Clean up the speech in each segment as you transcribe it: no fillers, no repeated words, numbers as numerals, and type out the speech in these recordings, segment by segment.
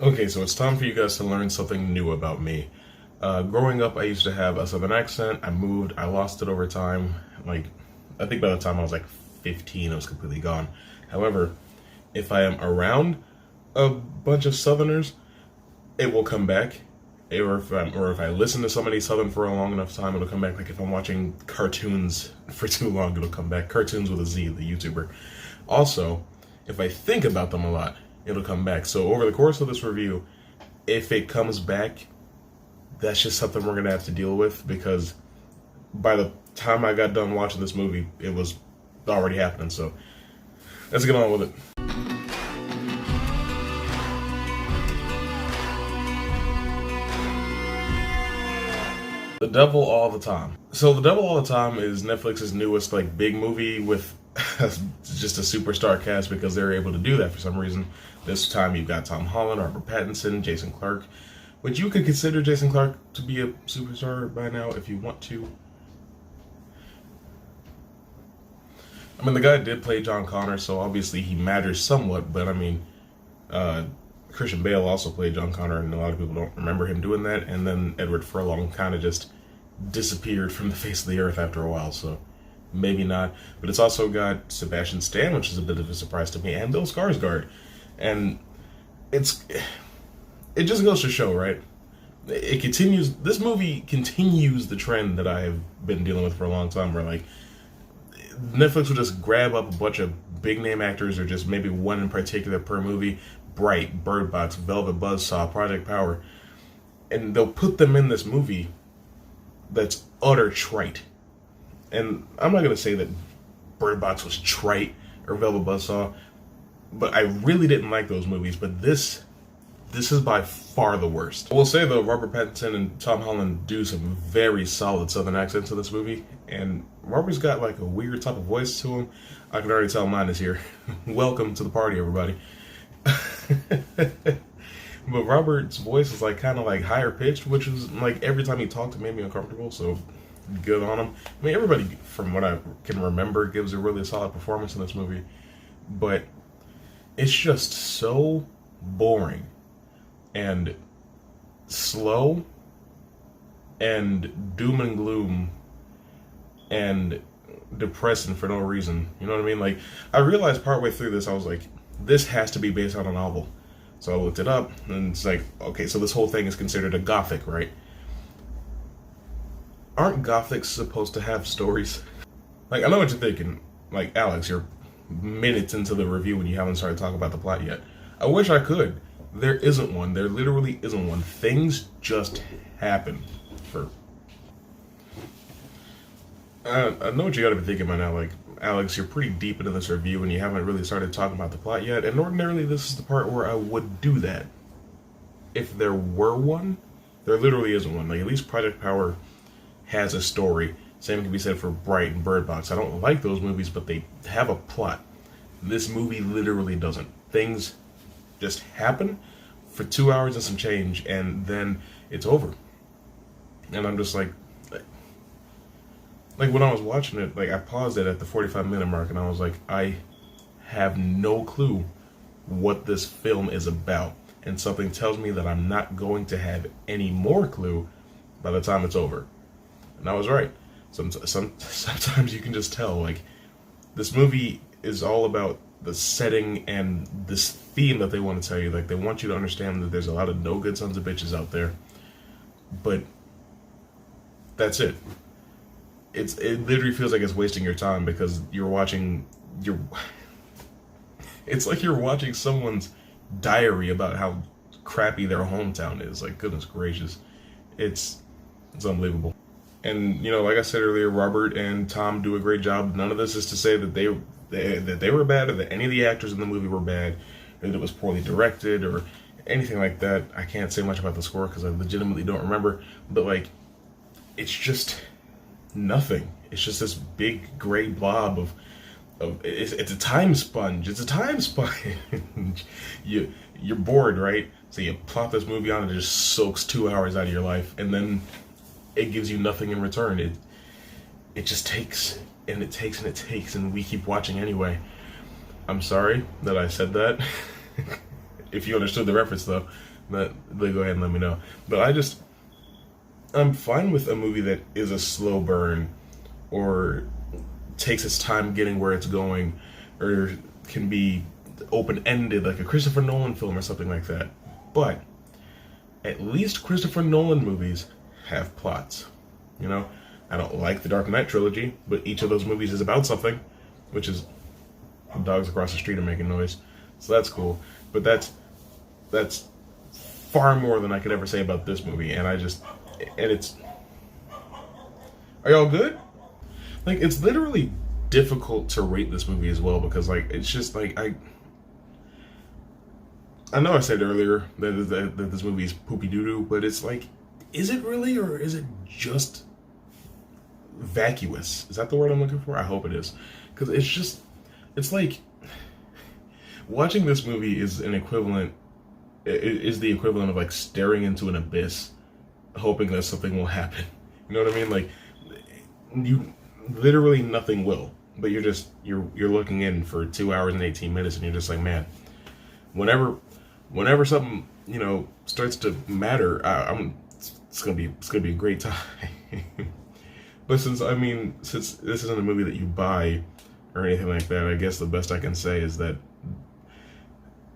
Okay, so it's time for you guys to learn something new about me. Growing up, I used to have a southern accent. I moved, I lost it over time. Like, I think by the time I was like 15, it was completely gone. However, if I am around a bunch of southerners, it will come back. Or if I listen to somebody southern for a long enough time, it'll come back. Like if I'm watching cartoons for too long, it'll come back. Cartoons with a Z, the YouTuber. Also, if I think about them a lot, it'll come back. So over the course of this review, if it comes back, that's just something we're gonna have to deal with, because by the time I got done watching this movie, it was already happening. So let's get on with it. The Devil All the Time. So The Devil All the Time is Netflix's newest like big movie with just a superstar cast, because they're able to do that for some reason. This time you've got Tom Holland, Robert Pattinson, Jason Clarke, which you could consider Jason Clarke to be a superstar by now if you want to. I mean, the guy did play John Connor, so obviously he matters somewhat, but I mean, Christian Bale also played John Connor, and a lot of people don't remember him doing that, and then Edward Furlong kind of just disappeared from the face of the earth after a while, so maybe not. But it's also got Sebastian Stan, which is a bit of a surprise to me, and Bill Skarsgård. And it just goes to show, right? This movie continues the trend that I have been dealing with for a long time, where like Netflix will just grab up a bunch of big name actors, or just maybe one in particular per movie. Bright, Bird Box, Velvet Buzzsaw, Project Power, and they'll put them in this movie that's utter trite. And I'm not gonna say that Bird Box was trite or Velvet Buzzsaw, but I really didn't like those movies. But this is by far the worst. I will say though, Robert Pattinson and Tom Holland do some very solid southern accents in this movie, and Robert's got like a weird type of voice to him. I can already tell mine is here. Welcome to the party, everybody. But Robert's voice is like kind of like higher pitched, which is like every time he talked, it made me uncomfortable. So good on him. I mean, everybody from what I can remember gives a really solid performance in this movie, but it's just so boring and slow and doom and gloom and depressing for no reason. You know what I mean? Like, I realized partway through this, I was like, this has to be based on a novel. So I looked it up, and it's like, okay, so this whole thing is considered a gothic, right? Aren't gothics supposed to have stories? Like, I know what you're thinking. Like, Alex, you're minutes into the review and you haven't started talking about the plot yet. I wish I could. There isn't one. There literally isn't one. Things just happen. I know what you gotta be thinking by now, like, Alex, you're pretty deep into this review and you haven't really started talking about the plot yet, and ordinarily this is the part where I would do that. If there were one, there literally isn't one. Like, at least Project Power has a story. Same can be said for Bright and Bird Box. I don't like those movies, but they have a plot. This movie literally doesn't. Things just happen for 2 hours and some change, and then it's over. And I'm just like when I was watching it, like, I paused it at the 45-minute mark, and I was like, I have no clue what this film is about. And something tells me that I'm not going to have any more clue by the time it's over. And I was right. Sometimes you can just tell, like, this movie is all about the setting and this theme that they want to tell you. Like, they want you to understand that there's a lot of no good sons of bitches out there. But that's it. It literally feels like it's wasting your time, because it's like you're watching someone's diary about how crappy their hometown is. Like, goodness gracious. It's unbelievable. And, you know, like I said earlier, Robert and Tom do a great job. None of this is to say that they were bad, or that any of the actors in the movie were bad, or that it was poorly directed, or anything like that. I can't say much about the score because I legitimately don't remember. But, like, it's just nothing. It's just this big gray blob of it's a time sponge. It's a time sponge. You're bored, right? So you plop this movie on and it just soaks 2 hours out of your life, and then it gives you nothing in return. It just takes and it takes and it takes, and we keep watching anyway. I'm sorry that I said that. if you understood the reference though, go ahead and let me know. But I'm fine with a movie that is a slow burn, or takes its time getting where it's going, or can be open-ended like a Christopher Nolan film or something like that. But at least Christopher Nolan movies have plots. You know, I don't like the Dark Knight trilogy, but each of those movies is about something, which is dogs across the street are making noise, so that's cool. But that's far more than I could ever say about this movie, and it's. Are y'all good? Like, it's literally difficult to rate this movie as well, because like it's just like I know I said earlier that this movie is poopy doo doo, but it's like, is it really, or is it just vacuous? Is that the word I'm looking for? I hope it is, because it's like watching this movie is the equivalent of like staring into an abyss, hoping that something will happen. You know what I mean? Like, you literally nothing will, but you're looking in for 2 hours and 18 minutes, and you're just like, man, whenever something, you know, starts to matter, it's gonna be a great time. But since this isn't a movie that you buy or anything like that, I guess the best I can say is that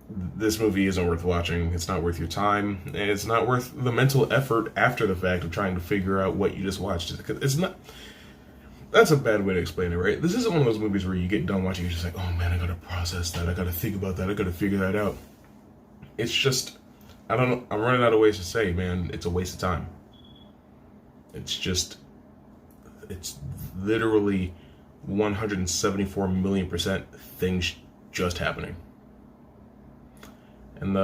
this movie isn't worth watching. It's not worth your time, and it's not worth the mental effort after the fact of trying to figure out what you just watched. Because it's not. That's a bad way to explain it, right? This isn't one of those movies where you get done watching, you're just like, oh man, I gotta process that, I gotta think about that, I gotta figure that out. It's just, I don't know, I'm running out of ways to say, man, it's a waste of time. It's literally 174 million% things just happening. And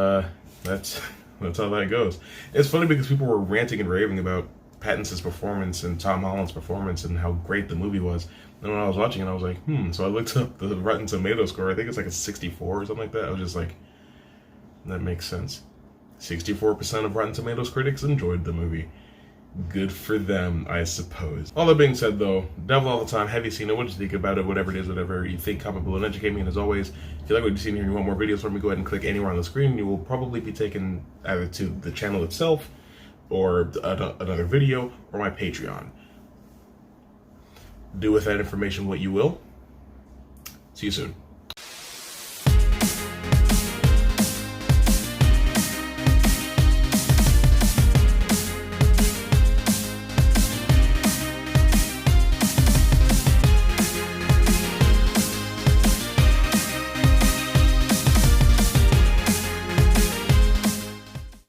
that's how that goes. It's funny because people were ranting and raving about Pattinson's performance and Tom Holland's performance and how great the movie was. And when I was watching it, I was like, So I looked up the Rotten Tomato score. I think it's like a 64 or something like that. I was just like, that makes sense. 64% of Rotten Tomatoes critics enjoyed the movie. Good for them, I suppose. All that being said, though, devil all the time. Have you seen it? What did you think about it? Whatever it is, whatever you think, comment below and educate me. And as always, if you like what you've seen here and you want more videos from me, go ahead and click anywhere on the screen. You will probably be taken either to the channel itself, or another video, or my Patreon. Do with that information what you will. See you soon.